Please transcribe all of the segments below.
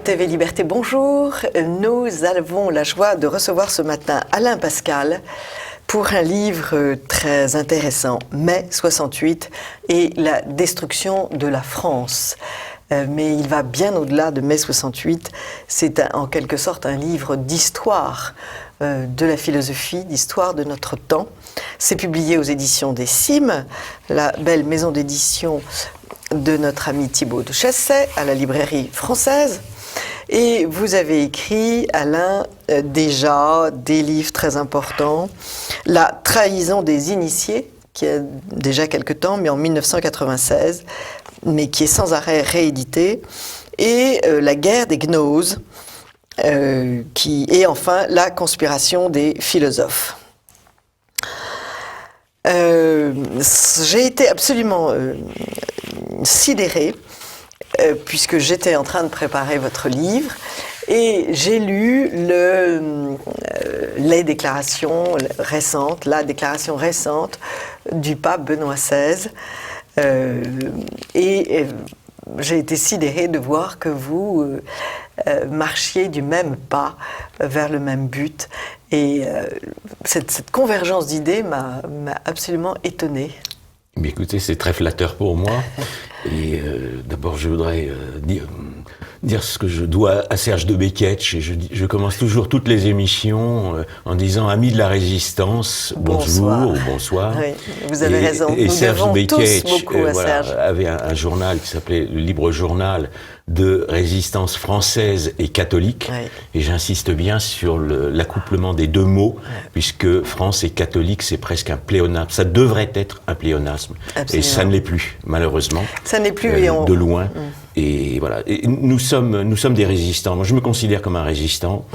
TV Liberté, bonjour. Nous avons la joie de recevoir ce matin Alain Pascal pour un livre très intéressant, Mai 68 et la destruction de la France. Mais il va bien au-delà de Mai 68. C'est en quelque sorte un livre d'histoire de la philosophie, d'histoire de notre temps. C'est publié aux éditions des Cimes, la belle maison d'édition de notre ami Thibaut de Chasset, à la librairie française. Et vous avez écrit, Alain, déjà des livres très importants. La trahison des initiés, qui a déjà quelque temps, mais en 1996, mais qui est sans arrêt réédité. Et La guerre des gnoses, et enfin La conspiration des philosophes. J'ai été absolument sidérée, puisque j'étais en train de préparer votre livre, et j'ai lu la déclaration récente du pape Benoît XVI, et j'ai été sidérée de voir que vous marchiez du même pas vers le même but. Et cette convergence d'idées m'a absolument étonnée. Mais écoutez, c'est très flatteur pour moi. Et d'abord, je voudrais dire ce que je dois à Serge de Beketch. Et je commence toujours toutes les émissions en disant « Amis de la Résistance, bonjour » ou « Bonsoir ». Oui, vous avez raison. Et nous Serge devons Beketch tous beaucoup à Serge. avait un journal qui s'appelait le Libre Journal de résistance française et catholique. Oui. Et j'insiste bien sur l'accouplement des deux mots, puisque France et catholique, c'est presque un pléonasme. Ça devrait être un pléonasme. Absolument. Et ça ne l'est plus, malheureusement. Ça n'est plus, de loin. Et voilà. Et nous sommes des résistants. Moi, je me considère comme un résistant,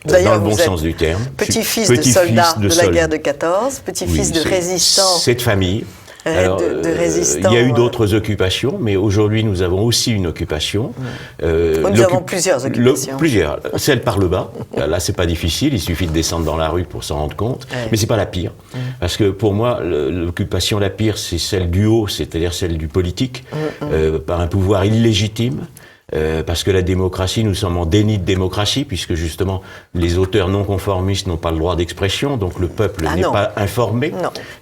dans le bon sens du terme. Petit-fils de soldat de la guerre de 14, petit-fils de résistant. Cette famille. Alors, de résistants. Il y a eu d'autres occupations, mais aujourd'hui nous avons aussi une occupation. Nous avons plusieurs occupations. Plusieurs. Celle par le bas, là c'est pas difficile, il suffit de descendre dans la rue pour s'en rendre compte, mais c'est pas la pire. Parce que pour moi, l'occupation la pire, c'est celle du haut, c'est-à-dire celle du politique, par un pouvoir illégitime. Parce que la démocratie, nous sommes en déni de démocratie, puisque justement les auteurs non conformistes n'ont pas le droit d'expression, donc le peuple n'est pas informé,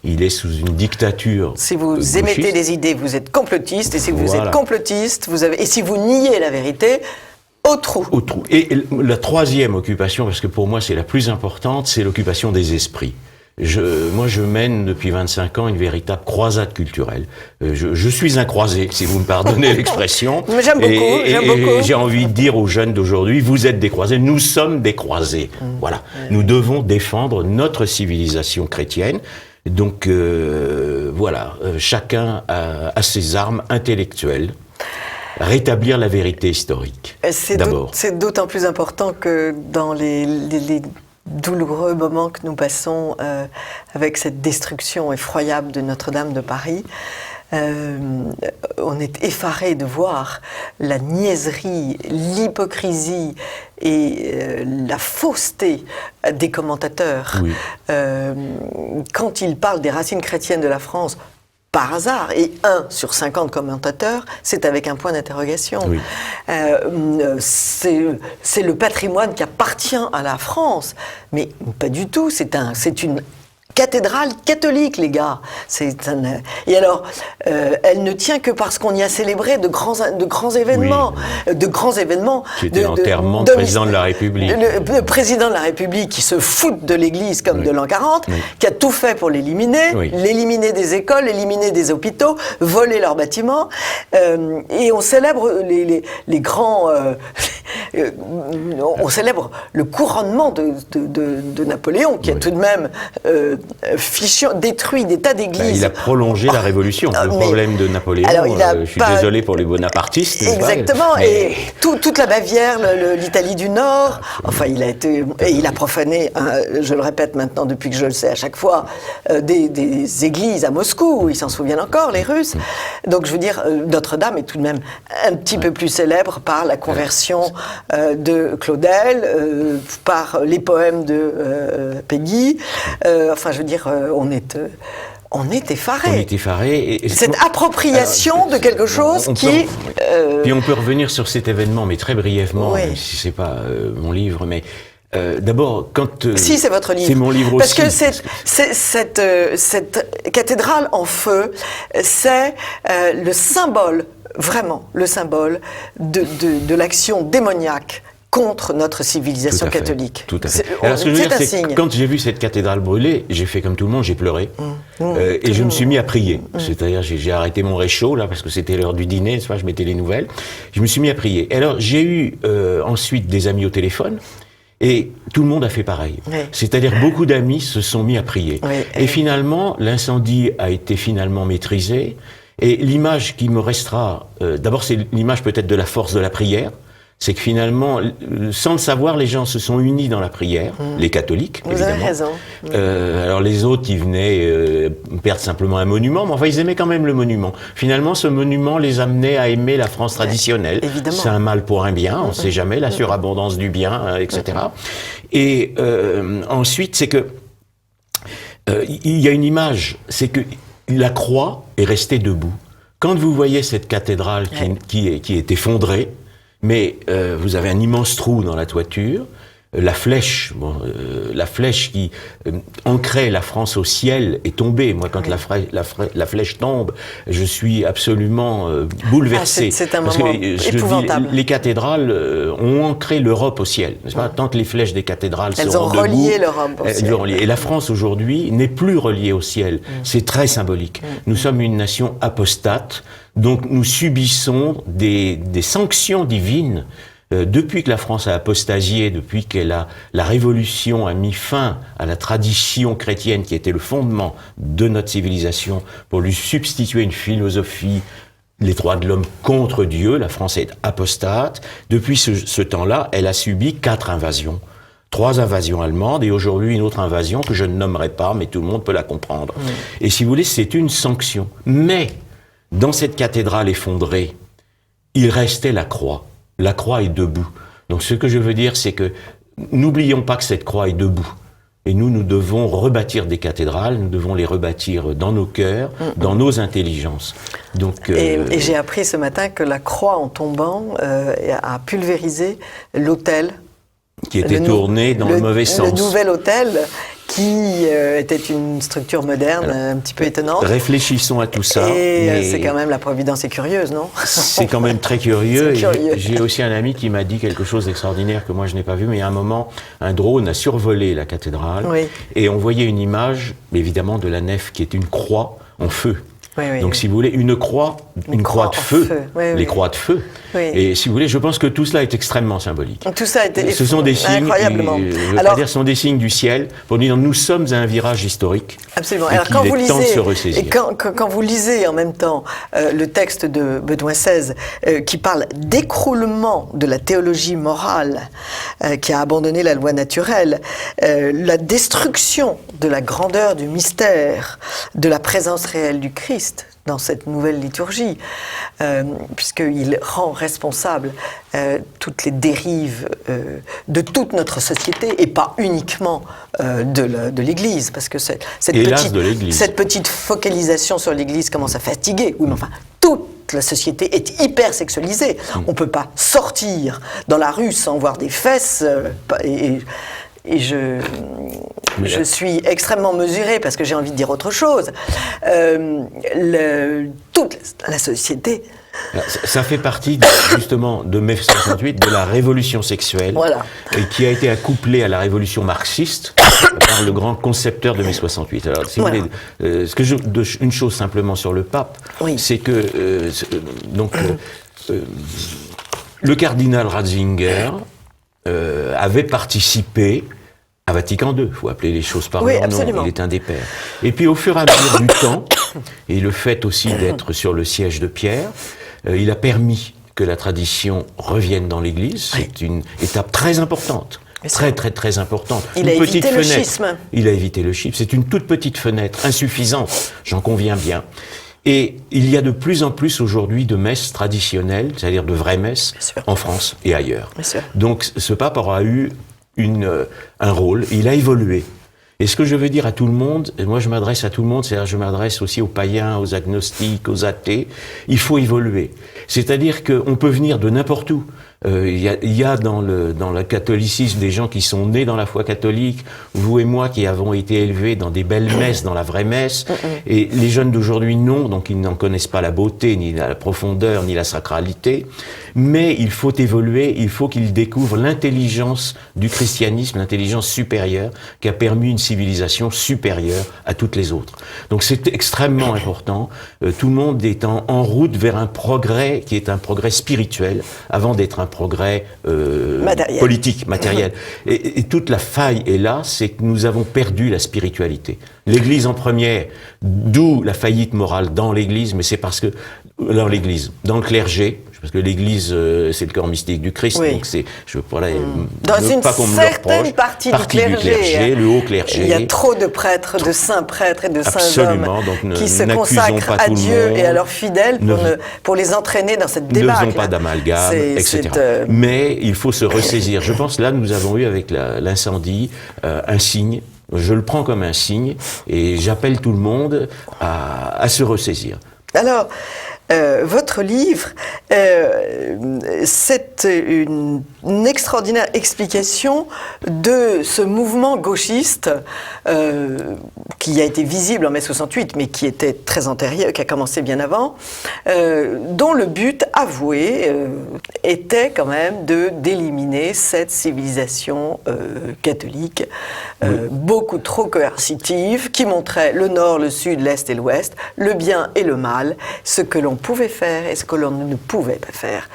il est sous une dictature. Si vous émettez des idées, vous êtes complotiste, et si vous êtes complotiste, et si vous niez la vérité, au trou. Au trou. Et la troisième occupation, parce que pour moi c'est la plus importante, c'est l'occupation des esprits. Moi, je mène depuis 25 ans une véritable croisade culturelle. Je suis un croisé, si vous me pardonnez l'expression. J'aime beaucoup. J'ai envie de dire aux jeunes d'aujourd'hui, vous êtes des croisés, nous sommes des croisés. Voilà. Nous devons défendre notre civilisation chrétienne. Donc, voilà. Chacun a ses armes intellectuelles. Rétablir la vérité historique, d'abord. C'est d'autant plus important que dans les douloureux moments que nous passons avec cette destruction effroyable de Notre-Dame de Paris. On est effaré de voir la niaiserie, l'hypocrisie et la fausseté des commentateurs. Oui. Quand ils parlent des racines chrétiennes de la France, par hasard, et 1 sur 50 commentateurs, c'est avec un point d'interrogation. Oui. C'est le patrimoine qui appartient à la France, mais pas du tout, c'est une cathédrale catholique, les gars. Et alors, elle ne tient que parce qu'on y a célébré de grands événements. Oui. De grands événements. C'était l'enterrement du président de la République. Le président de la République qui se fout de l'Église comme de l'an 40, qui a tout fait pour l'éliminer, l'éliminer des écoles, l'éliminer des hôpitaux, voler leurs bâtiments. Et on célèbre les grands... on célèbre le couronnement de Napoléon, qui a tout de même... détruit des tas d'églises. Il a prolongé la Révolution. Le problème de Napoléon, je suis désolé pour les bonapartistes. Exactement, et toute la Bavière, l'Italie du Nord, enfin il a profané, je le répète maintenant depuis que je le sais à chaque fois, des églises à Moscou, ils s'en souviennent encore, les Russes. Donc je veux dire, Notre-Dame est tout de même un petit peu plus célèbre par la conversion de Claudel, par les poèmes de Péguy, enfin je veux dire, on est effaré. On est effaré. Cette appropriation de quelque chose qui... Puis on peut revenir sur cet événement, mais très brièvement, Oui. même si c'est pas mon livre, mais d'abord, quand... si, c'est votre livre. C'est mon livre Parce aussi. que cette cathédrale en feu, c'est le symbole, vraiment le symbole de l'action démoniaque contre notre civilisation catholique. Tout à fait. Alors, ce que je veux dire, c'est que quand j'ai vu cette cathédrale brûler, j'ai fait comme tout le monde, j'ai pleuré. Et je me suis mis à prier. C'est-à-dire, j'ai arrêté mon réchaud, là, parce que c'était l'heure du dîner, je mettais les nouvelles. Je me suis mis à prier. Et alors, j'ai eu ensuite des amis au téléphone, et tout le monde a fait pareil. Oui. C'est-à-dire, beaucoup d'amis se sont mis à prier. Oui, et finalement, l'incendie a été finalement maîtrisé. Et l'image qui me restera, d'abord, c'est l'image peut-être de la force de la prière. C'est que finalement, sans le savoir, les gens se sont unis dans la prière, les catholiques, Vous évidemment. avez raison. Alors les autres, ils venaient perdre simplement un monument, mais enfin, ils aimaient quand même le monument. Finalement, ce monument les amenait à aimer la France traditionnelle. Évidemment. C'est un mal pour un bien, on ne sait jamais, la surabondance du bien, etc. Et ensuite, c'est que il y a une image, c'est que la croix est restée debout. Quand vous voyez cette cathédrale qui est effondrée, mais vous avez un immense trou dans la toiture. La flèche qui ancrait la France au ciel est tombée. Moi, quand la flèche tombe, je suis absolument bouleversé. C'est un moment épouvantable. Les cathédrales ont ancré l'Europe au ciel, n'est-ce pas ? Tant que les flèches des cathédrales elles seront ont debout, relié l'Europe au ciel. Et la France aujourd'hui n'est plus reliée au ciel. C'est très symbolique. Nous sommes une nation apostate. Donc nous subissons des sanctions divines depuis que la France a apostasié, depuis que la Révolution a mis fin à la tradition chrétienne qui était le fondement de notre civilisation pour lui substituer une philosophie, les droits de l'homme contre Dieu. La France est apostate. Depuis ce temps-là, elle a subi 4 invasions. 3 invasions allemandes et aujourd'hui une autre invasion que je ne nommerai pas, mais tout le monde peut la comprendre. Et si vous voulez, c'est une sanction. Mais dans cette cathédrale effondrée, il restait la croix. La croix est debout. Donc ce que je veux dire, c'est que n'oublions pas que cette croix est debout. Et nous devons rebâtir des cathédrales, nous devons les rebâtir dans nos cœurs, dans nos intelligences. Donc, et j'ai appris ce matin que la croix, en tombant, a pulvérisé l'autel. Qui était tourné dans le mauvais sens. Le nouvel hôtel, qui était une structure moderne, un petit peu étonnante. Réfléchissons à tout ça. Et c'est quand même, la Providence est curieuse, non ? C'est quand même très curieux. Curieux. J'ai aussi un ami qui m'a dit quelque chose d'extraordinaire que moi je n'ai pas vu, mais à un moment, un drone a survolé la cathédrale et on voyait une image, évidemment, de la nef qui est une croix en feu. Donc, si vous voulez, une croix de feu, les croix de feu. Et si vous voulez, je pense que tout cela est extrêmement symbolique. Tout ça ce sont des signes, incroyablement. Ce sont des signes du ciel pour dire nous sommes à un virage historique. Absolument. Et alors quand vous temps de se lisez, ressaisir. et quand vous lisez en même temps le texte de Benoît XVI qui parle d'écroulement de la théologie morale qui a abandonné la loi naturelle, la destruction de la grandeur du mystère, de la présence réelle du Christ dans cette nouvelle liturgie, puisqu'il rend responsable toutes les dérives de toute notre société et pas uniquement de l'Église, parce que cette petite focalisation sur l'Église commence à fatiguer. Oui, mais enfin, toute la société est hyper sexualisée. On ne peut pas sortir dans la rue sans voir des fesses et je suis extrêmement mesurée parce que j'ai envie de dire autre chose. Toute la société... Ça fait partie justement de mai 68, de la révolution sexuelle, et qui a été accouplée à la révolution marxiste par le grand concepteur de mai 68. Alors, si vous voulez, une chose simplement sur le pape, c'est que le cardinal Ratzinger avait participé à Vatican II, il faut appeler les choses par leur nom, il est un des pères. Et puis au fur et à mesure du temps, et le fait aussi d'être sur le siège de Pierre, il a permis que la tradition revienne dans l'Église. C'est une étape très importante. Très importante. Il a évité le schisme. Il a évité le schisme. C'est une toute petite fenêtre, insuffisante, j'en conviens bien. Et il y a de plus en plus aujourd'hui de messes traditionnelles, c'est-à-dire de vraies messes, en France et ailleurs. Donc ce pape aura eu un rôle, il a évolué. Et ce que je veux dire à tout le monde, et moi je m'adresse à tout le monde, c'est-à-dire je m'adresse aussi aux païens, aux agnostiques, aux athées, il faut évoluer. C'est-à-dire qu'on peut venir de n'importe où. Il y a dans le catholicisme des gens qui sont nés dans la foi catholique, vous et moi qui avons été élevés dans des belles messes, dans la vraie messe, et les jeunes d'aujourd'hui non, donc ils n'en connaissent pas la beauté, ni la profondeur, ni la sacralité, mais il faut évoluer, il faut qu'ils découvrent l'intelligence du christianisme, l'intelligence supérieure, qui a permis une civilisation supérieure à toutes les autres. Donc c'est extrêmement important, tout le monde est en route vers un progrès qui est un progrès spirituel, avant d'être un progrès politique, matériel. Et toute la faille est là, c'est que nous avons perdu la spiritualité. L'Église en première, d'où la faillite morale dans l'Église, mais c'est parce que, dans l'Église, dans le clergé, parce que l'Église, c'est le corps mystique du Christ, donc c'est, dans une certaine partie du clergé, le haut clergé. Il y a trop de prêtres, de saints prêtres et de saints hommes qui se consacrent pas à Dieu et à leurs fidèles pour les entraîner dans cette débâcle. Ne faisons pas d'amalgame, etc. Mais il faut se ressaisir. Je pense là, nous avons eu avec l'incendie un signe. Je le prends comme un signe et j'appelle tout le monde à se ressaisir. Alors, votre livre, c'est une extraordinaire explication de ce mouvement gauchiste qui a été visible en mai 68, mais qui était très antérieur, qui a commencé bien avant, dont le but avoué était quand même d'éliminer cette civilisation catholique beaucoup trop coercitive, qui montrait le nord, le sud, l'est et l'ouest, le bien et le mal, ce que l'on pouvait faire et ce que l'on ne pouvait pas faire,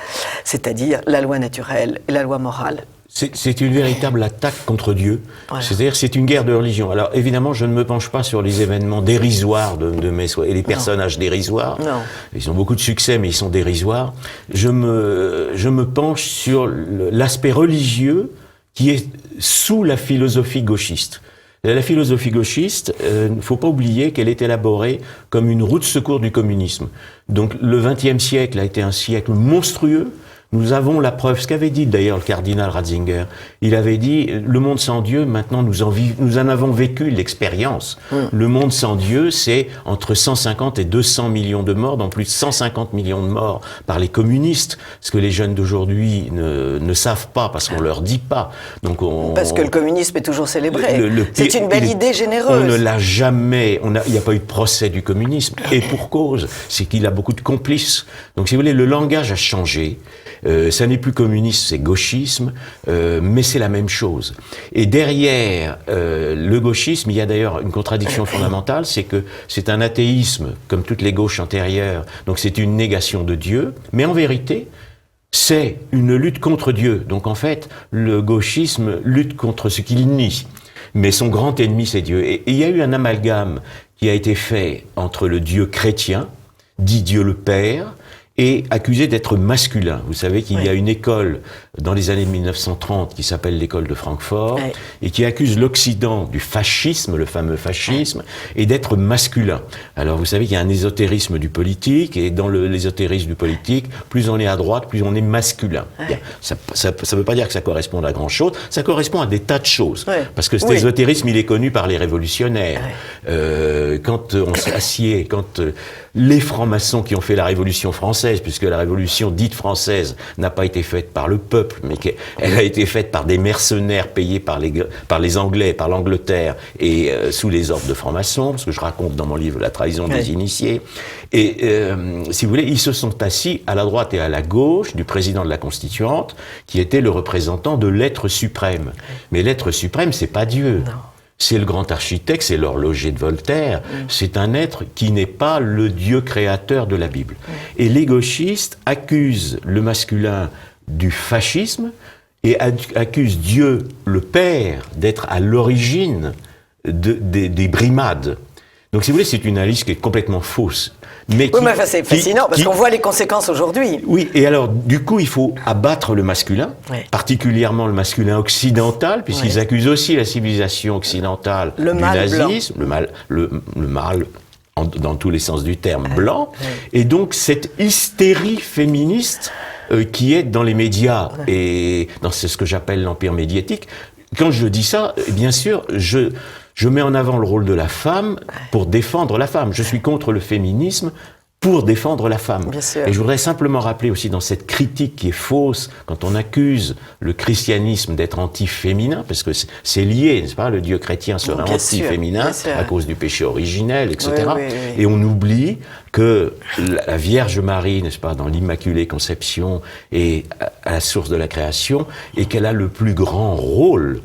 c'est-à-dire la loi naturelle et la loi morale. C'est une véritable attaque contre Dieu. Voilà. C'est-à-dire c'est une guerre de religion. Alors évidemment, je ne me penche pas sur les événements dérisoires de mai et les personnages dérisoires. Non. Ils ont beaucoup de succès, mais ils sont dérisoires. Je me penche sur l'aspect religieux qui est sous la philosophie gauchiste. La philosophie gauchiste, il ne faut pas oublier qu'elle est élaborée comme une roue de secours du communisme. Donc le XXe siècle a été un siècle monstrueux. Nous avons la preuve, ce qu'avait dit d'ailleurs le cardinal Ratzinger. Il avait dit, le monde sans Dieu, maintenant nous en avons vécu l'expérience. Le monde sans Dieu, c'est entre 150 et 200 millions de morts, dont plus de 150 millions de morts par les communistes, ce que les jeunes d'aujourd'hui ne savent pas, parce qu'on leur dit pas. Donc parce que le communisme est toujours célébré. C'est une belle idée généreuse. On ne l'a jamais, il n'y a pas eu de procès du communisme, et pour cause, c'est qu'il a beaucoup de complices. Donc si vous voulez, le langage a changé. Ça n'est plus communisme, c'est gauchisme, mais c'est la même chose. Et derrière le gauchisme, il y a d'ailleurs une contradiction fondamentale, c'est que c'est un athéisme, comme toutes les gauches antérieures, donc c'est une négation de Dieu, mais en vérité, c'est une lutte contre Dieu. Donc en fait, le gauchisme lutte contre ce qu'il nie, mais son grand ennemi, c'est Dieu. Et il y a eu un amalgame qui a été fait entre le Dieu chrétien, dit Dieu le Père, et accusé d'être masculin. Vous savez qu'il y a une école dans les années 1930 qui s'appelle l'école de Francfort et qui accuse l'Occident du fascisme, le fameux fascisme, et d'être masculin. Alors vous savez qu'il y a un ésotérisme du politique et dans l'ésotérisme du politique, plus on est à droite, plus on est masculin. Bien, ça veut pas dire que ça correspond à grand chose, ça correspond à des tas de choses. Parce que cet ésotérisme, il est connu par les révolutionnaires. Quand on s'assied, quand les francs-maçons qui ont fait la Révolution française, puisque la Révolution dite française n'a pas été faite par le peuple, mais qu'elle a été faite par des mercenaires payés par les Anglais, par l'Angleterre, et sous les ordres de francs-maçons, ce que je raconte dans mon livre « La trahison des initiés ». Et si vous voulez, ils se sont assis à la droite et à la gauche du président de la Constituante, qui était le représentant de l'être suprême. Mais l'être suprême, c'est pas Dieu. Non. C'est le grand architecte, c'est l'horloger de Voltaire, c'est un être qui n'est pas le Dieu créateur de la Bible. Et les gauchistes accusent le masculin du fascisme et accusent Dieu, le Père, d'être à l'origine des brimades. Donc si vous voulez, c'est une analyse qui est complètement fausse. Mais c'est fascinant parce qu'on voit les conséquences aujourd'hui. Oui, et alors du coup, il faut abattre le masculin, particulièrement le masculin occidental, puisqu'ils accusent aussi la civilisation occidentale du nazisme, le mal dans tous les sens du terme blanc, et donc cette hystérie féministe qui est dans les médias et dans ce que j'appelle l'empire médiatique. Quand je dis ça, bien sûr, je Je mets en avant le rôle de la femme pour défendre la femme. Je suis contre le féminisme pour défendre la femme. Bien sûr. Et je voudrais simplement rappeler aussi dans cette critique qui est fausse, quand on accuse le christianisme d'être anti-féminin, parce que c'est lié, n'est-ce pas? Le Dieu chrétien serait anti-féminin à cause du péché originel, etc. Oui. Et on oublie que la Vierge Marie, n'est-ce pas, dans l'Immaculée Conception, est à la source de la création, et qu'elle a le plus grand rôle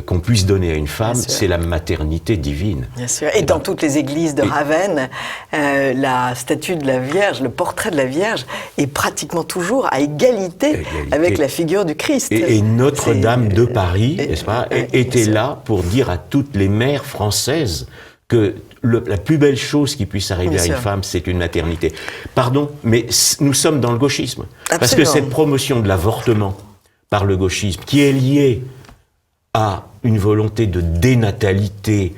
qu'on puisse donner à une femme, c'est la maternité divine. Bien sûr. Et dans toutes les églises de Ravenne, la statue de la Vierge, le portrait de la Vierge est pratiquement toujours à égalité avec la figure du Christ. Et Notre-Dame de Paris, n'est-ce pas, était là pour dire à toutes les mères françaises que la plus belle chose qui puisse arriver à une femme, c'est une maternité. Pardon, mais nous sommes dans le gauchisme. Absolument. Parce que cette promotion de l'avortement par le gauchisme, qui est liée à une volonté de dénatalité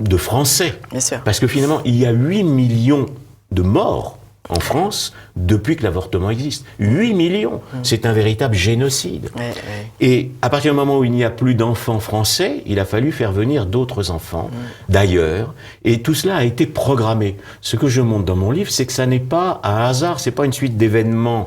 de Français, parce que finalement, il y a 8 millions de morts en France depuis que l'avortement existe. 8 millions, c'est un véritable génocide. Et à partir du moment où il n'y a plus d'enfants français, il a fallu faire venir d'autres enfants d'ailleurs, et tout cela a été programmé. Ce que je montre dans mon livre, c'est que ça n'est pas un hasard, c'est pas une suite d'événements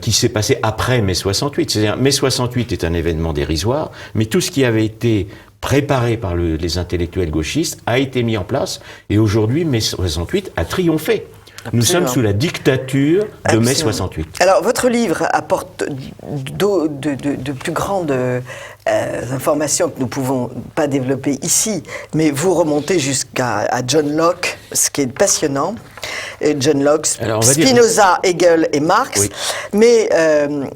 qui s'est passé après mai 68. C'est-à-dire, mai 68 est un événement dérisoire, mais tout ce qui avait été préparé par les intellectuels gauchistes a été mis en place, et aujourd'hui, mai 68 a triomphé. Nous sommes sous la dictature de mai 68. Alors, votre livre apporte de plus grandes informations que nous ne pouvons pas développer ici, mais vous remontez jusqu'à John Locke, ce qui est passionnant. John Locke, Spinoza, Hegel et Marx, mais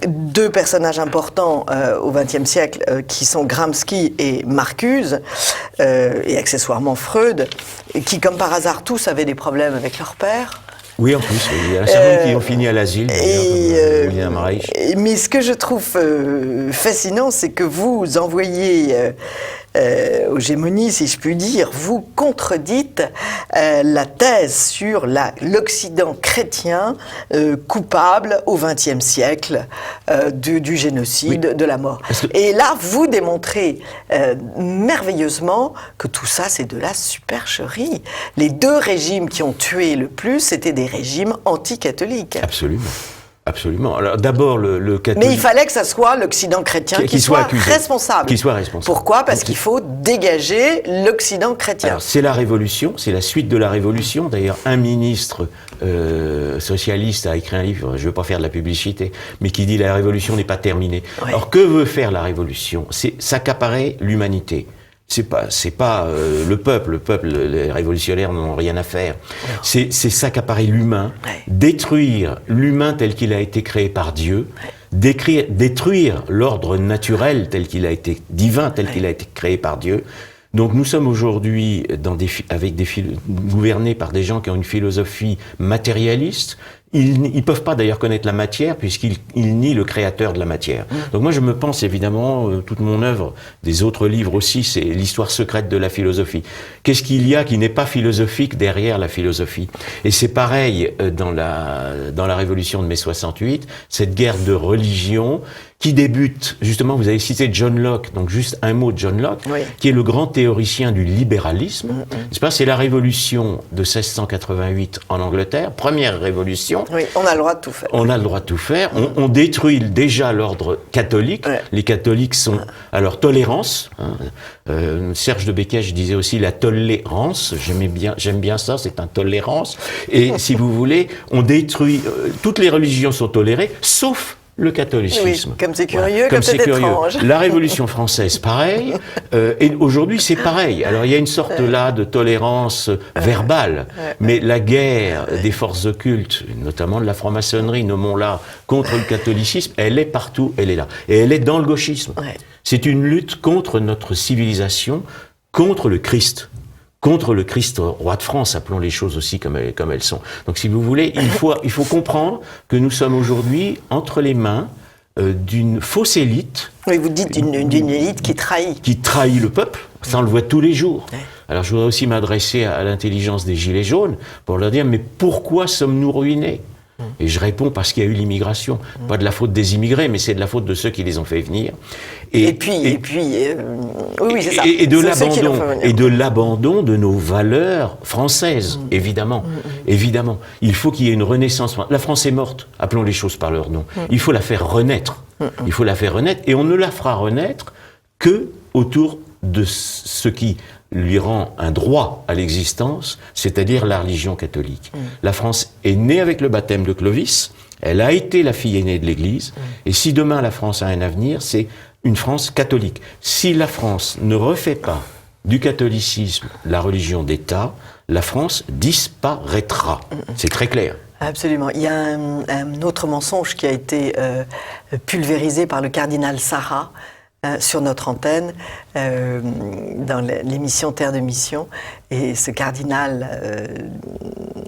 deux personnages importants au XXe siècle qui sont Gramsci et Marcuse, et accessoirement Freud, qui, comme par hasard, tous avaient des problèmes avec leur père. Oui, en plus, il y a certains qui ont fini à l'asile, comme William Reich. Mais ce que je trouve fascinant, c'est que vous envoyez aux gémonies, si je puis dire, vous contredites la thèse sur l'Occident chrétien coupable au XXe siècle du génocide, de la mort. Et là, vous démontrez merveilleusement que tout ça, c'est de la supercherie. Les deux régimes qui ont tué le plus, c'était des régimes anticatholiques. Absolument. Absolument. Alors d'abord, le catholique... Mais il fallait que ça soit l'Occident chrétien qui soit responsable. Qui soit responsable. Pourquoi ? Parce qu'il faut dégager l'Occident chrétien. Alors c'est la Révolution, c'est la suite de la Révolution. D'ailleurs, un ministre socialiste a écrit un livre, je ne veux pas faire de la publicité, mais qui dit la Révolution n'est pas terminée. Alors que veut faire la Révolution ? C'est s'accaparer l'humanité. C'est pas le peuple, les révolutionnaires n'ont rien à faire. C'est s'accaparer l'humain, détruire l'humain tel qu'il a été créé par Dieu, détruire l'ordre naturel tel qu'il a été divin, tel qu'il a été créé par Dieu. Donc nous sommes aujourd'hui gouvernés par des gens qui ont une philosophie matérialiste. Ils ne peuvent pas d'ailleurs connaître la matière puisqu'ils nient le créateur de la matière. Donc moi je me pense évidemment, toute mon œuvre, des autres livres aussi, c'est l'histoire secrète de la philosophie. Qu'est-ce qu'il y a qui n'est pas philosophique derrière la philosophie ? Et c'est pareil dans la révolution de mai 68, cette guerre de religion qui débute, justement, vous avez cité John Locke, donc juste un mot de John Locke, qui est le grand théoricien du libéralisme. N'est-ce pas ? C'est la révolution de 1688 en Angleterre, première révolution. Oui, on a le droit de tout faire. On a le droit de tout faire. On détruit déjà l'ordre catholique. Les catholiques sont à leur tolérance. Serge de Békèche disait aussi la tolérance. J'aime bien ça, c'est un tolérance. Et si vous voulez, on détruit, toutes les religions sont tolérées, sauf le catholicisme. Oui, comme c'est curieux, comme c'est étrange. La Révolution française, pareil. Et aujourd'hui, c'est pareil. Alors, il y a une sorte là de tolérance verbale. Mais la guerre des forces occultes, notamment de la franc-maçonnerie, nommons-la, contre le catholicisme, elle est partout, elle est là. Et elle est dans le gauchisme. C'est une lutte contre notre civilisation, contre le Christ. Contre le Christ roi de France, appelons les choses aussi comme elles sont. Donc si vous voulez, il faut comprendre que nous sommes aujourd'hui entre les mains d'une fausse élite. Oui, vous dites d'une élite qui trahit. Qui trahit le peuple, ça on le voit tous les jours. Alors je voudrais aussi m'adresser à l'intelligence des Gilets jaunes pour leur dire, mais pourquoi sommes-nous ruinés ? Et je réponds parce qu'il y a eu l'immigration. Pas de la faute des immigrés, mais c'est de la faute de ceux qui les ont fait venir. Oui, c'est ça. Et de l'abandon de nos valeurs françaises, évidemment. Évidemment. Il faut qu'il y ait une renaissance. La France est morte, appelons les choses par leur nom. Il faut la faire renaître. Il faut la faire renaître, et on ne la fera renaître que autour de ce qui lui rend un droit à l'existence, c'est-à-dire la religion catholique. La France est née avec le baptême de Clovis, elle a été la fille aînée de l'Église, et si demain la France a un avenir, c'est une France catholique. Si la France ne refait pas du catholicisme la religion d'État, la France disparaîtra. C'est très clair. Absolument. Il y a un autre mensonge qui a été pulvérisé par le cardinal Sarah sur notre antenne, dans l'émission Terre de Mission. Et ce cardinal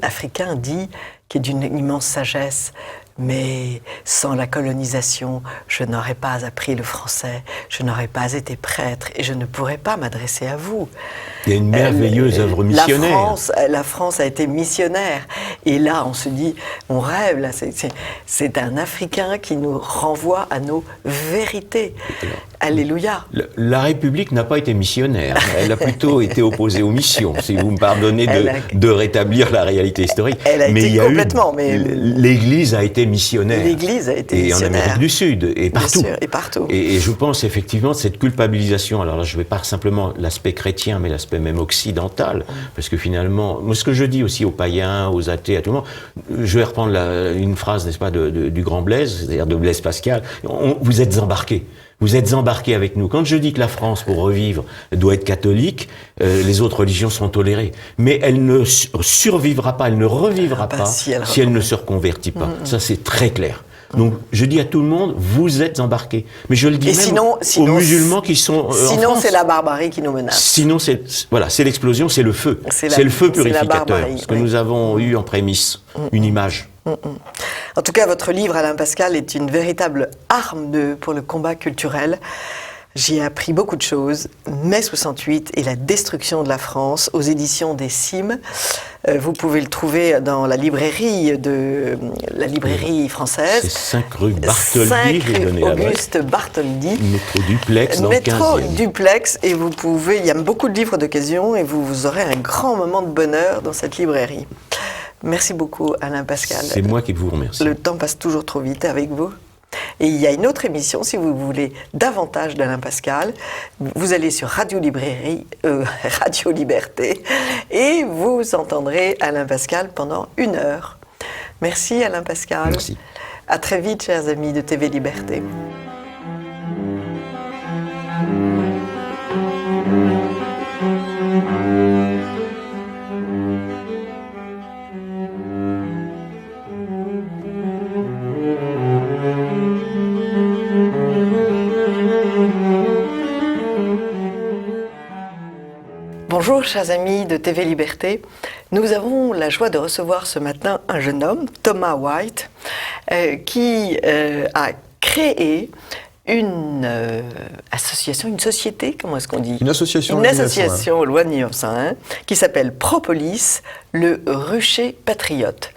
africain dit, qui est d'une immense sagesse, mais sans la colonisation, je n'aurais pas appris le français, je n'aurais pas été prêtre et je ne pourrais pas m'adresser à vous. Il y a une merveilleuse œuvre missionnaire. La France a été missionnaire. Et là, on se dit, on rêve, là, c'est un Africain qui nous renvoie à nos vérités. Alléluia. La République n'a pas été missionnaire. Elle a plutôt été opposée aux missions, si vous me pardonnez de rétablir la réalité historique. Elle a été complètement. Mais l'Église a été missionnaire. L'Église a été missionnaire. Et en Amérique du Sud, et partout. Bien sûr, et partout. Et je pense effectivement cette culpabilisation, alors là je ne vais pas simplement l'aspect chrétien, mais l'aspect même occidental, parce que finalement, moi ce que je dis aussi aux païens, aux athées, à tout le monde, je vais reprendre une phrase, n'est-ce pas, du grand Blaise, c'est-à-dire de Blaise Pascal, vous êtes embarqués. Vous êtes embarqués avec nous. Quand je dis que la France, pour revivre, doit être catholique, les autres religions seront tolérées. Mais elle ne survivra pas, elle ne revivra pas si elle ne se reconvertit pas. Ça, c'est très clair. Donc, je dis à tout le monde, vous êtes embarqués. Mais je le dis même aux musulmans qui sont sinon, c'est la barbarie qui nous menace. Sinon, c'est l'explosion, c'est le feu. C'est le feu purificateur. Ce que nous avons eu en prémisse, une image. En tout cas, votre livre, Alain Pascal, est une véritable arme pour le combat culturel. J'y ai appris beaucoup de choses. Mai 68 et la destruction de la France, aux éditions des Cimes. Vous pouvez le trouver dans la librairie française. C'est 5 rue Bartholdi, 5 rue Auguste Bartholdi. Métro Duplex dans le 15e. Métro Duplex, et il y a beaucoup de livres d'occasion, et vous aurez un grand moment de bonheur dans cette librairie. Merci beaucoup, Alain Pascal. C'est moi qui vous remercie. Le temps passe toujours trop vite avec vous. Et il y a une autre émission, si vous voulez davantage d'Alain Pascal, vous allez sur Radio Liberté, et vous entendrez Alain Pascal pendant 1 heure. Merci, Alain Pascal. Merci. À très vite, chers amis de TV Liberté. Bonjour chers amis de TV Liberté, nous avons la joie de recevoir ce matin un jeune homme, Thomas White, qui a créé une association, une société, comment est-ce qu'on dit ? Une association loi de 1901, qui s'appelle Propolis, le rucher patriote.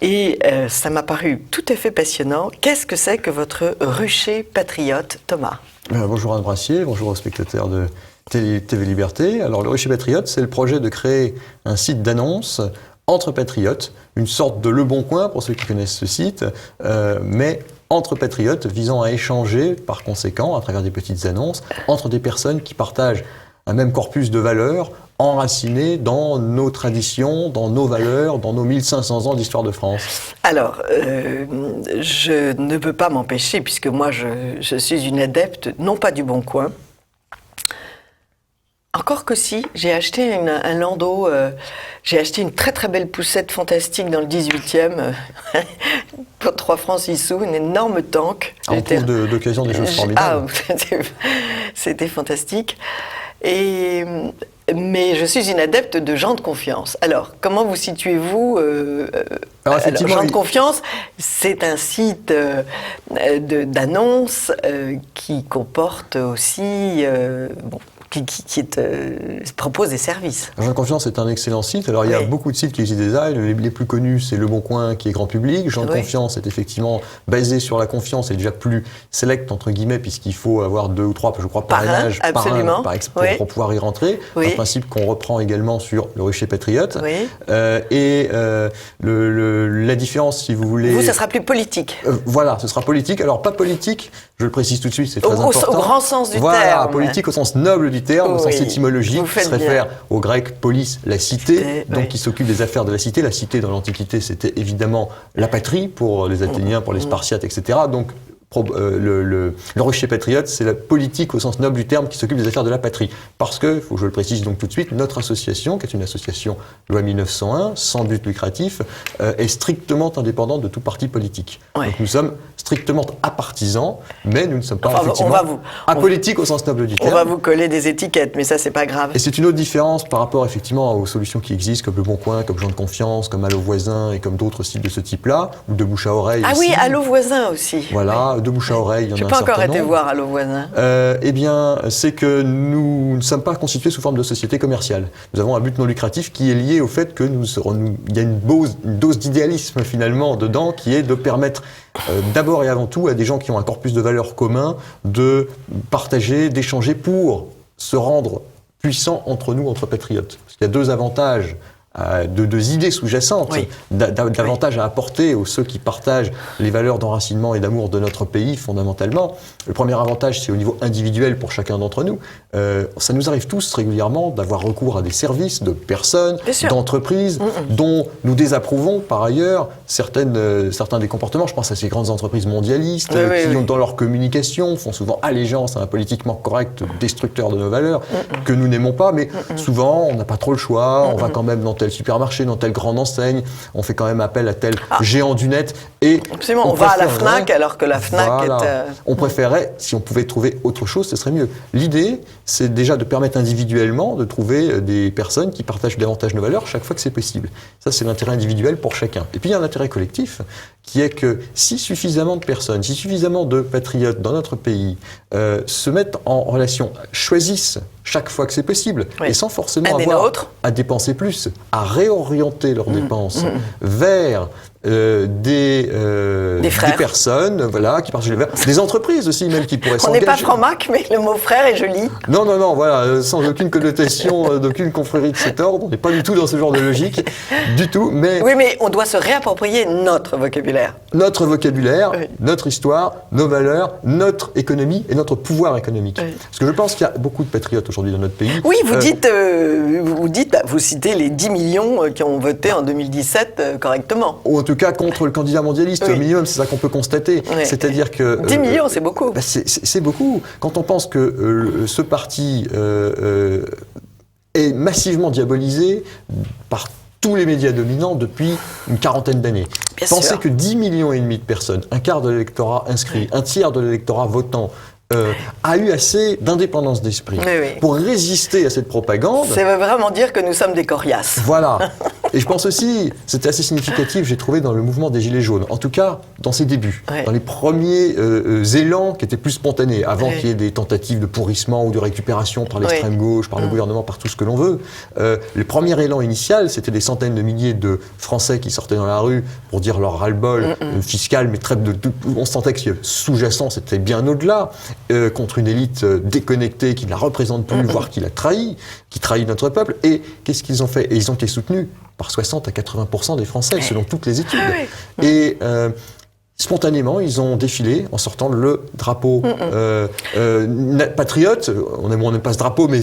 Et ça m'a paru tout à fait passionnant. Qu'est-ce que c'est que votre rucher patriote, Thomas ? Bonjour Anne Brassier, bonjour aux spectateurs de TV Liberté. Alors le rucher patriote, c'est le projet de créer un site d'annonce entre patriotes, une sorte de Le Bon Coin pour ceux qui connaissent ce site, mais entre patriotes visant à échanger par conséquent, à travers des petites annonces, entre des personnes qui partagent un même corpus de valeurs enracinées dans nos traditions, dans nos valeurs, dans nos 1500 ans d'histoire de France. Alors, je ne peux pas m'empêcher, puisque moi je suis une adepte, non pas du Bon Coin, encore que si, j'ai acheté un landau, j'ai acheté une très très belle poussette fantastique dans le 18e, pour 3 francs 6 sous, une énorme tank. On trouve d'occasion des choses formidables. C'était fantastique. Mais je suis une adepte de gens de confiance. Alors, comment vous situez-vous Gens de confiance, c'est un site d'annonces qui comporte aussi propose des services. Jean de Confiance est un excellent site. Alors il y a beaucoup de sites qui existent déjà. Les plus connus, c'est Le Bon Coin qui est grand public. Jean de Confiance est effectivement basé sur la confiance et déjà plus select entre guillemets puisqu'il faut avoir 2 ou 3, je crois, parrainages pour pouvoir y rentrer. Un principe qu'on reprend également sur Le Rucher Patriote. La différence, si vous voulez... Vous, ça sera plus politique. Voilà, ce sera politique. Alors pas politique, je le précise tout de suite, c'est très important. Au grand sens du terme. Voilà, politique au sens noble du terme, au sens étymologique, qui se réfère au grec polis, la cité, donc qui s'occupe des affaires de la cité. La cité, dans l'Antiquité, c'était évidemment la patrie pour les Athéniens, pour les Spartiates, etc. Donc, le Rucher Patriote, c'est la politique au sens noble du terme qui s'occupe des affaires de la patrie. Parce que, faut que je le précise donc tout de suite, notre association, qui est une association loi 1901, sans but lucratif, est strictement indépendante de tout parti politique. Donc nous sommes strictement apartisans, mais nous ne sommes pas effectivement apolitiques au sens noble du terme. On va vous coller des étiquettes, mais ça, c'est pas grave. Et c'est une autre différence par rapport effectivement aux solutions qui existent, comme Le Bon Coin, comme Jean de Confiance, comme Allo Voisin et comme d'autres sites de ce type-là, ou de bouche à oreille. Ah oui, Allo Voisin aussi. Voilà, de bouche à oreille, il y en a un certain nombre. Je n'ai pas encore été voir Allo Voisin. Eh bien, c'est que nous ne sommes pas constitués sous forme de société commerciale. Nous avons un but non lucratif qui est lié au fait que il y a une dose d'idéalisme finalement dedans qui est de permettre d'abord et avant tout à des gens qui ont un corpus de valeurs communs de partager, d'échanger pour se rendre puissants entre nous, entre patriotes. Parce qu'il y a 2 avantages, deux idées sous-jacentes, davantage à apporter aux ceux qui partagent les valeurs d'enracinement et d'amour de notre pays fondamentalement. Le premier avantage, c'est au niveau individuel pour chacun d'entre nous. Ça nous arrive tous régulièrement d'avoir recours à des services de personnes, d'entreprises, dont nous désapprouvons par ailleurs certains des comportements. Je pense à ces grandes entreprises mondialistes qui, dans leur communication, font souvent allégeance à un politiquement correct destructeur de nos valeurs que nous n'aimons pas, mais souvent on n'a pas trop le choix, on va quand même dans tel supermarché, dans telle grande enseigne, on fait quand même appel à tel géant du net. Et absolument, on va à la FNAC alors que la FNAC est... On préférerait, si on pouvait trouver autre chose, ce serait mieux. L'idée, c'est déjà de permettre individuellement de trouver des personnes qui partagent davantage nos valeurs chaque fois que c'est possible. Ça, c'est l'intérêt individuel pour chacun. Et puis, il y a un intérêt collectif qui est que si suffisamment de personnes, si suffisamment de patriotes dans notre pays se mettent en relation, choisissent chaque fois que c'est possible, et sans forcément avoir à dépenser plus, à réorienter leurs dépenses vers des personnes qui partagent les valeurs, des entreprises aussi même qui pourraient s'engager. On n'est pas franc-mac, mais le mot frère est joli. Non, voilà, sans aucune connotation, d'aucune confrérie de cet ordre, on n'est pas du tout dans ce genre de logique, du tout, mais... Oui, mais on doit se réapproprier notre vocabulaire. Notre vocabulaire, notre histoire, nos valeurs, notre économie et notre pouvoir économique. Parce que je pense qu'il y a beaucoup de patriotes aujourd'hui dans notre pays. Oui, vous citez les 10 millions qui ont voté en 2017 correctement. Ou en tout cas contre le candidat mondialiste, au minimum, c'est ça qu'on peut constater. C'est-à-dire que... 10 millions, c'est beaucoup. C'est beaucoup. Quand on pense que ce parti est massivement diabolisé par tous les médias dominants depuis une quarantaine d'années. Pensez que 10,5 millions de personnes, un quart de l'électorat inscrit, un tiers de l'électorat votant, a eu assez d'indépendance d'esprit pour résister à cette propagande. Ça veut vraiment dire que nous sommes des coriaces. Voilà. Et je pense aussi, c'était assez significatif, j'ai trouvé dans le mouvement des Gilets jaunes, en tout cas dans ses débuts, dans les premiers élans qui étaient plus spontanés, avant qu'il y ait des tentatives de pourrissement ou de récupération par l'extrême gauche, par le gouvernement, par tout ce que l'on veut. Le premier élan initial, c'était des centaines de milliers de Français qui sortaient dans la rue pour dire leur ras-le-bol fiscal, mais on sentait que sous-jacent, c'était bien au-delà. Contre une élite déconnectée qui ne la représente plus, voire qui trahit notre peuple. Et qu'est-ce qu'ils ont fait? Et ils ont été soutenus par 60 à 80% des Français, selon toutes les études. Et spontanément, ils ont défilé en sortant le drapeau patriote. On n'aime pas ce drapeau, mais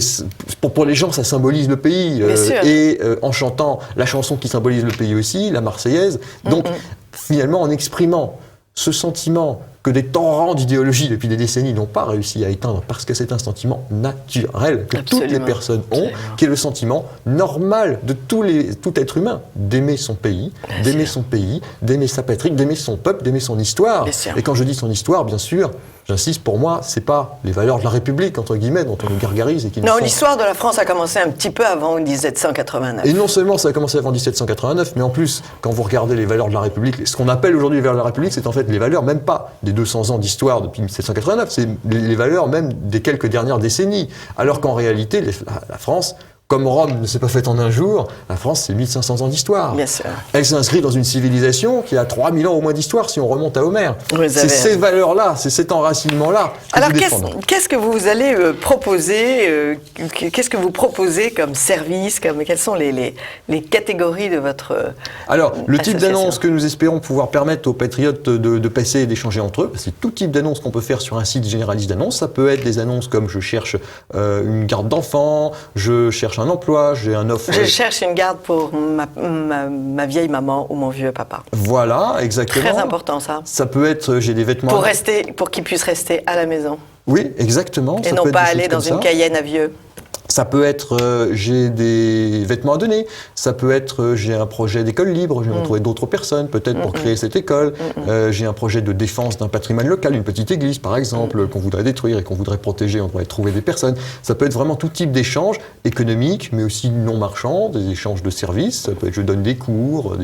pour les gens, ça symbolise le pays. Et en chantant la chanson qui symbolise le pays aussi, la Marseillaise. Donc, finalement, en exprimant ce sentiment que des torrents d'idéologie depuis des décennies n'ont pas réussi à éteindre, parce que c'est un sentiment naturel que toutes les personnes ont, qui est le sentiment normal de tout être humain, d'aimer son pays, d'aimer sa patrie, d'aimer son peuple, d'aimer son histoire. Et quand je dis son histoire, bien sûr, j'insiste, pour moi, c'est pas les valeurs de la République, entre guillemets, dont on nous gargarise et qui Non, l'histoire de la France a commencé un petit peu avant 1789. Et non seulement ça a commencé avant 1789, mais en plus, quand vous regardez les valeurs de la République, ce qu'on appelle aujourd'hui les valeurs de la République, c'est en fait les valeurs même pas des 200 ans d'histoire depuis 1789, c'est les valeurs même des quelques dernières décennies. Alors qu'en réalité, la France, comme Rome ne s'est pas faite en un jour, la France, c'est 1500 ans d'histoire. Bien sûr. Elle s'inscrit dans une civilisation qui a 3000 ans au moins d'histoire si on remonte à Homère. C'est Vous ces valeurs-là, c'est cet enracinement-là que Alors, vous défendons. qu'est-ce que vous allez proposer qu'est-ce que vous proposez comme service quelles sont les catégories de votre Alors, le type association. d'annonce que nous espérons pouvoir permettre aux patriotes de passer et d'échanger entre eux, c'est tout type d'annonce qu'on peut faire sur un site généraliste d'annonces. Ça peut être des annonces comme je cherche une garde d'enfant, je cherche un emploi, j'ai un offre. Je cherche une garde pour ma vieille maman ou mon vieux papa. Voilà, exactement. Très important ça. Ça peut être, j'ai des vêtements. Pour qu'ils puissent rester à la maison. Oui, exactement. Et Ça non peut être pas des aller choses dans comme une ça. Cayenne à vieux. Ça peut être, j'ai des vêtements à donner. Ça peut être, j'ai un projet d'école libre. Je vais retrouver d'autres personnes, peut-être pour créer cette école. J'ai un projet de défense d'un patrimoine local, une petite église, par exemple, qu'on voudrait détruire et qu'on voudrait protéger. On devrait trouver des personnes. Ça peut être vraiment tout type d'échanges économiques, mais aussi non marchands, des échanges de services. Ça peut être, je donne des cours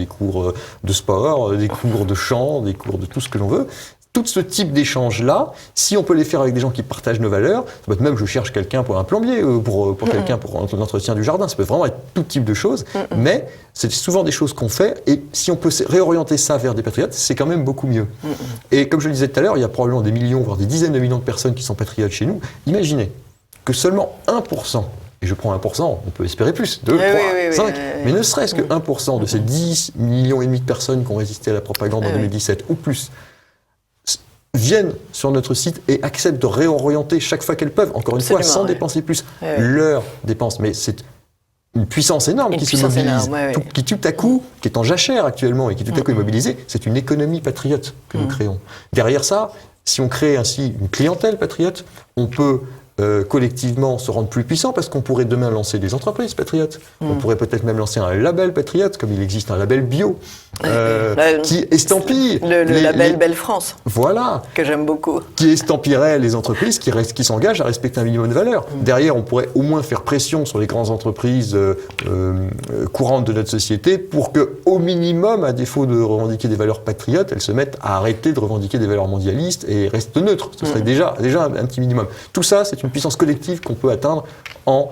de sport, des cours de chant, des cours de tout ce que l'on veut. Tout ce type d'échanges-là, si on peut les faire avec des gens qui partagent nos valeurs, ça peut être même je cherche quelqu'un pour un plombier, pour quelqu'un pour l'entretien du jardin, ça peut vraiment être tout type de choses, mais c'est souvent des choses qu'on fait, et si on peut réorienter ça vers des patriotes, c'est quand même beaucoup mieux. Et comme je le disais tout à l'heure, il y a probablement des millions, voire des dizaines de millions de personnes qui sont patriotes chez nous. Imaginez que seulement 1%, et je prends 1%, on peut espérer plus, 2, 3, 5, mais ne serait-ce que 1% de ces 10 millions et demi de personnes qui ont résisté à la propagande en 2017 ou plus, viennent sur notre site et acceptent de réorienter chaque fois qu'elles peuvent, encore une fois, sans dépenser plus, leurs dépenses. Mais c'est une puissance énorme qui se mobilise, qui tout à coup, qui est en jachère actuellement et qui tout à coup est mobilisée. C'est une économie patriote que nous créons. Derrière ça, si on crée ainsi une clientèle patriote, on peut collectivement se rendre plus puissant parce qu'on pourrait demain lancer des entreprises patriotes. On pourrait peut-être même lancer un label patriote, comme il existe un label bio, qui estampille le label Belle France. Voilà. Que j'aime beaucoup. Qui estampillerait les entreprises qui s'engagent à respecter un minimum de valeurs. Derrière, on pourrait au moins faire pression sur les grandes entreprises courantes de notre société pour que, au minimum, à défaut de revendiquer des valeurs patriotes, elles se mettent à arrêter de revendiquer des valeurs mondialistes et restent neutres. Ce serait déjà un petit minimum. Tout ça, c'est une puissance collective qu'on peut atteindre en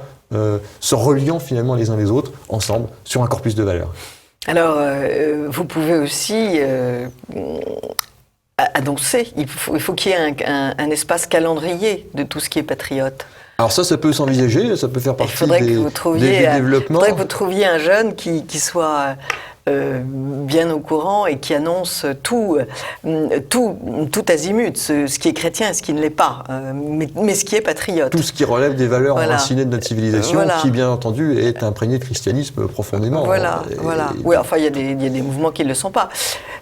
se reliant finalement les uns les autres, ensemble, sur un corpus de valeurs. Alors, vous pouvez aussi annoncer, il faut qu'il y ait un espace calendrier de tout ce qui est patriote. Alors ça peut s'envisager, ça peut faire partie des développements. Il faudrait que vous trouviez un jeune qui soit bien au courant et qui annonce tout azimut, ce qui est chrétien et ce qui ne l'est pas, mais ce qui est patriote. Tout ce qui relève des valeurs enracinées de notre civilisation, qui bien entendu est imprégné de christianisme profondément. Voilà. Oui, enfin il y a des mouvements qui ne le sont pas.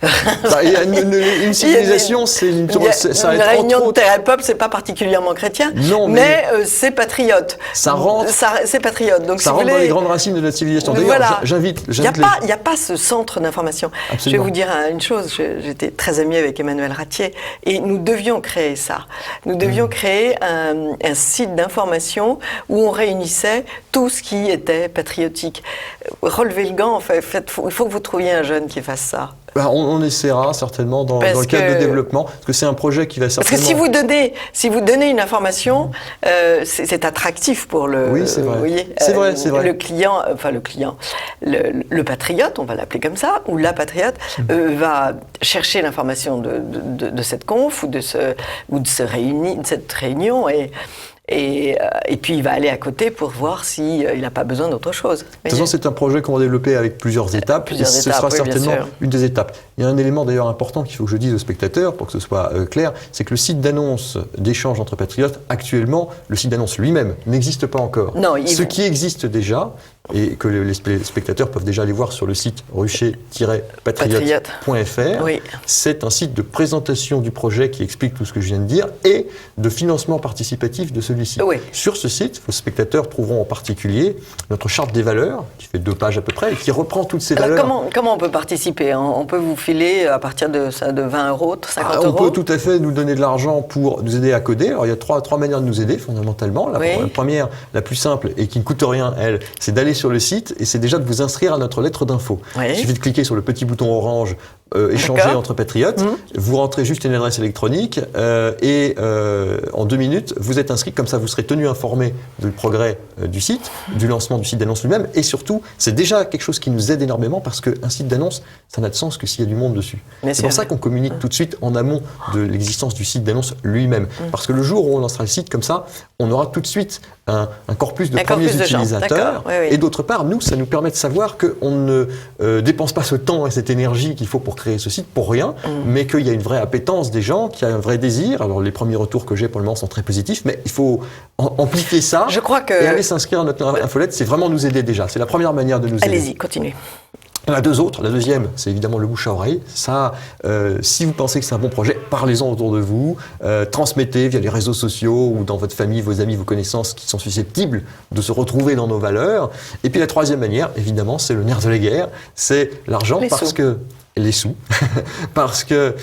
Une civilisation, c'est une réunion de terre et peuple, c'est pas particulièrement chrétien, mais c'est patriote. C'est patriote. Donc ça rentre dans les grandes racines de notre civilisation. D'ailleurs, j'invite. Il n'y a pas ce centre d'information. Absolument. Je vais vous dire une chose, j'étais très amie avec Emmanuel Ratier et nous devions créer ça. Nous devions créer un site d'information où on réunissait tout ce qui était patriotique. Relevez le gant, il faut que vous trouviez un jeune qui fasse ça. On essaiera certainement dans le cadre de développement, parce que c'est un projet qui va certainement... Parce que si vous donnez une information, c'est attractif pour le... Oui, c'est vrai. Vous voyez, c'est vrai. Le patriote, on va l'appeler comme ça, ou la patriote, va chercher l'information de cette conf ou de cette réunion et puis il va aller à côté pour voir s'il n'a pas besoin d'autre chose. De toute façon, c'est un projet qu'on va développer avec plusieurs étapes. Ce sera certainement une des étapes. Il y a un élément d'ailleurs important qu'il faut que je dise aux spectateurs pour que ce soit clair, c'est que le site d'annonce d'échange entre patriotes, actuellement, le site d'annonce lui-même n'existe pas encore. Non, ce qui existe déjà, et que les spectateurs peuvent déjà aller voir sur le site rucher-patriote.fr, c'est un site de présentation du projet qui explique tout ce que je viens de dire et de financement participatif de celui-ci. Sur ce site, vos spectateurs trouveront en particulier notre charte des valeurs, qui fait 2 pages à peu près, et qui reprend toutes ces valeurs. Comment on peut participer ? On peut vous filer à partir de 20 €, 50 €? On peut tout à fait nous donner de l'argent pour nous aider à coder. Alors il y a trois manières de nous aider fondamentalement. La première, la plus simple et qui ne coûte rien, c'est d'aller sur le site et c'est déjà de vous inscrire à notre lettre d'info. Il suffit de cliquer sur le petit bouton orange échanger D'accord. entre patriotes. Vous rentrez juste une adresse électronique et en 2 minutes, vous êtes inscrit. Comme ça, vous serez tenu informé du progrès du site, du lancement du site d'annonce lui-même. Et surtout, c'est déjà quelque chose qui nous aide énormément parce qu'un site d'annonce, ça n'a de sens que s'il y a du monde dessus. Mais C'est pour ça qu'on communique tout de suite en amont de l'existence du site d'annonce lui-même. Parce que le jour où on lancera le site comme ça, on aura tout de suite un corpus de premiers utilisateurs. Oui, oui. Et d'autre part, nous, ça nous permet de savoir qu'on ne dépense pas ce temps et cette énergie qu'il faut pour créer ce site pour rien, mais qu'il y a une vraie appétence des gens, qu'il y a un vrai désir. Alors les premiers retours que j'ai pour le moment sont très positifs, mais il faut amplifier ça. Je crois que... Et aller s'inscrire à notre infolette, c'est vraiment nous aider déjà. C'est la première manière de nous aider. Allez-y, continuez. Il y en a 2 autres. La deuxième, c'est évidemment le bouche à oreille. Ça, si vous pensez que c'est un bon projet, parlez-en autour de vous, transmettez via les réseaux sociaux ou dans votre famille, vos amis, vos connaissances qui sont susceptibles de se retrouver dans nos valeurs. Et puis la troisième manière, évidemment, c'est le nerf de la guerre, c'est l'argent, les sous, parce que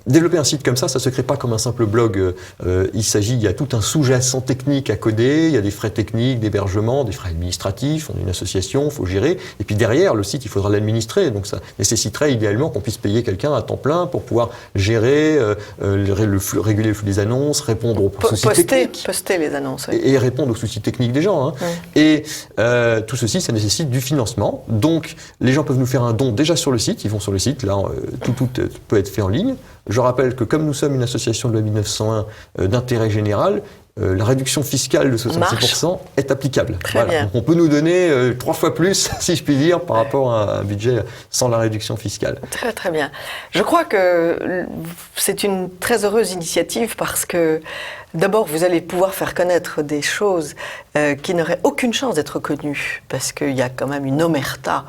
développer un site comme ça se crée pas comme un simple blog. Il y a tout un sous-jacent technique à coder, il y a des frais techniques, d'hébergement, des frais administratifs, on est une association, il faut gérer. Et puis derrière, le site, il faudra l'administrer. Donc ça nécessiterait idéalement qu'on puisse payer quelqu'un à temps plein pour pouvoir gérer, réguler le flux des annonces, répondre aux soucis techniques. Poster les annonces. Oui. Et répondre aux soucis techniques des gens. Hein. Et tout ceci, ça nécessite du financement. Donc les gens peuvent nous faire un don déjà sur le site. Ils vont sur le site, là, tout peut être fait en ligne. Je rappelle que comme nous sommes une association de loi 1901 d'intérêt général, la réduction fiscale de 66% est applicable. Très bien. Donc on peut nous donner 3 fois plus, si je puis dire, par rapport à un budget sans la réduction fiscale. Très très bien. Je crois que c'est une très heureuse initiative parce que d'abord vous allez pouvoir faire connaître des choses qui n'auraient aucune chance d'être connues parce qu'il y a quand même une omerta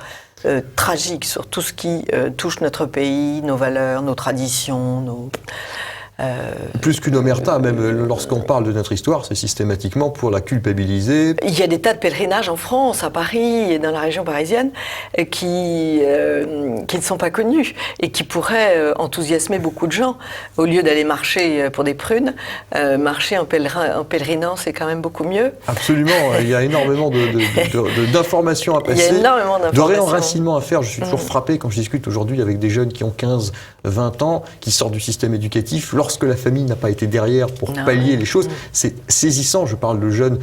tragique sur tout ce qui touche notre pays, nos valeurs, nos traditions, Plus qu'une omerta, même lorsqu'on parle de notre histoire, c'est systématiquement pour la culpabiliser. Il y a des tas de pèlerinages en France, à Paris et dans la région parisienne, qui ne sont pas connus et qui pourraient enthousiasmer beaucoup de gens. Au lieu d'aller marcher pour des prunes, marcher en pèlerinant, c'est quand même beaucoup mieux. Absolument, il y a énormément d'informations à passer. Il y a énormément d'informations. De réenracinement à faire. Je suis toujours frappé quand je discute aujourd'hui avec des jeunes qui ont 15, 20 ans, qui sortent du système éducatif. Lorsque la famille n'a pas été derrière pour pallier les choses, c'est saisissant. Je parle de jeunes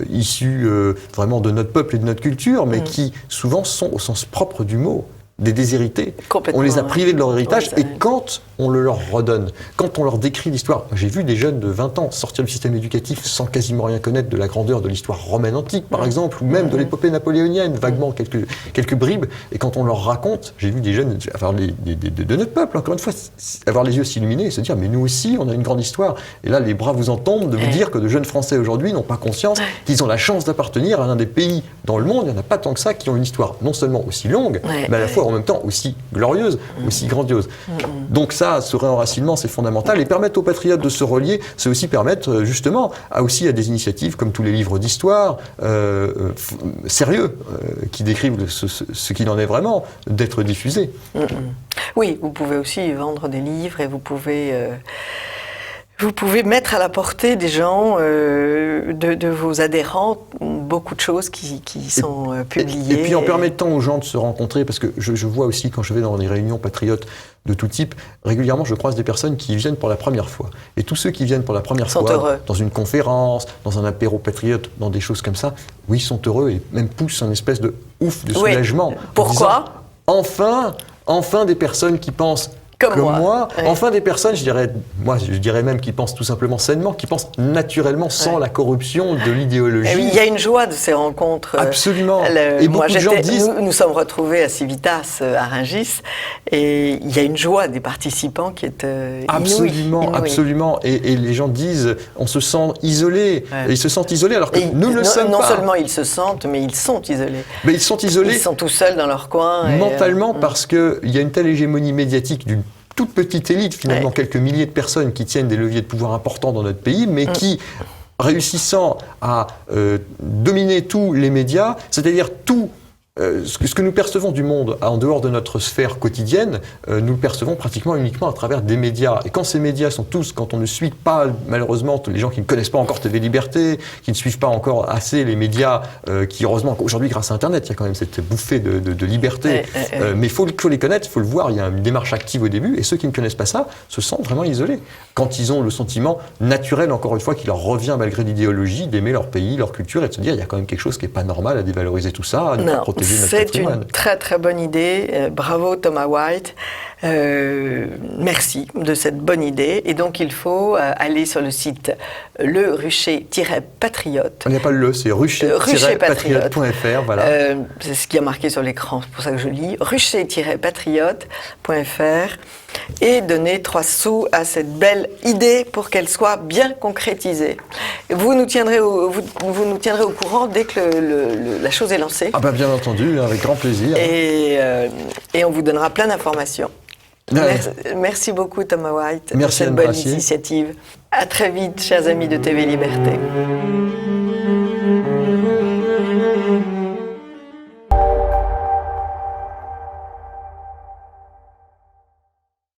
issus vraiment de notre peuple et de notre culture, mais qui souvent sont au sens propre du mot des déshérités. On les a privés de leur héritage et quand on le leur redonne, quand on leur décrit l'histoire, j'ai vu des jeunes de 20 ans sortir du système éducatif sans quasiment rien connaître de la grandeur de l'histoire romaine antique par exemple, ou même de l'épopée napoléonienne, vaguement quelques bribes, et quand on leur raconte, j'ai vu des jeunes de notre peuple, encore une fois, avoir les yeux s'illuminer et se dire mais nous aussi on a une grande histoire, et là les bras vous en tombent de vous dire que de jeunes Français aujourd'hui n'ont pas conscience qu'ils ont la chance d'appartenir à l'un des pays dans le monde, il n'y en a pas tant que ça, qui ont une histoire non seulement aussi longue, mais à la fois en même temps aussi glorieuse, aussi grandiose. Donc ça, ce réenracinement, c'est fondamental. Et permettre aux patriotes de se relier, c'est aussi permettre justement à des initiatives comme tous les livres d'histoire sérieux qui décrivent ce qu'il en est vraiment, d'être diffusés. Oui, vous pouvez aussi vendre des livres et vous pouvez mettre à la portée des gens, de vos adhérents, beaucoup de choses qui sont publiées. Et puis en permettant aux gens de se rencontrer, parce que je vois aussi quand je vais dans des réunions patriotes de tout type, régulièrement je croise des personnes qui viennent pour la première fois. Et tous ceux qui viennent pour la première fois, dans une conférence, dans un apéro patriote, dans des choses comme ça, oui, ils sont heureux et même poussent un espèce de ouf, de soulagement. Pourquoi ? Enfin des personnes qui pensent comme moi. Enfin des personnes, je dirais même qui pensent tout simplement sainement, qui pensent naturellement sans la corruption de l'idéologie. Il y a une joie de ces rencontres. Absolument. Et beaucoup de gens disent... Nous sommes retrouvés à Civitas, à Rungis, et il y a une joie des participants qui est inouïe. Absolument. Et les gens disent, on se sent isolé. Ils se sentent isolés alors que nous ne le sommes pas. Non seulement ils se sentent, mais ils sont isolés. Mais ils sont isolés. Ils sont tout seuls dans leur coin. Mentalement, parce qu'il y a une telle hégémonie médiatique d'une toute petite élite, finalement, quelques milliers de personnes qui tiennent des leviers de pouvoir importants dans notre pays, mais qui, réussissant à dominer tous les médias, c'est-à-dire tout ce que nous percevons du monde en dehors de notre sphère quotidienne, nous le percevons pratiquement uniquement à travers des médias. Et quand ces médias sont tous, quand on ne suit pas, malheureusement, les gens qui ne connaissent pas encore TV Liberté, qui ne suivent pas encore assez les médias, qui heureusement, aujourd'hui grâce à Internet, il y a quand même cette bouffée de liberté. Mais il faut les connaître, il faut le voir, il y a une démarche active au début, et ceux qui ne connaissent pas ça se sentent vraiment isolés. Quand ils ont le sentiment naturel, encore une fois, qui leur revient malgré l'idéologie, d'aimer leur pays, leur culture, et de se dire, il y a quand même quelque chose qui n'est pas normal à dévaloriser tout ça, à ne pas protéger. C'est une très très bonne idée. Bravo Thomas White. Merci de cette bonne idée. Et donc il faut aller sur le site Le Rucher-Patriote. Il n'y a pas le, c'est rucher-patriote.fr. Voilà. C'est ce qui a marqué sur l'écran, c'est pour ça que je lis. Rucher-patriote.fr et donner 3 sous à cette belle idée pour qu'elle soit bien concrétisée. Vous nous tiendrez au courant dès que la chose est lancée. Ah ben bien entendu, avec grand plaisir. Et on vous donnera plein d'informations. Merci beaucoup Thomas White pour cette bonne initiative. À très vite, chers amis de TV Liberté.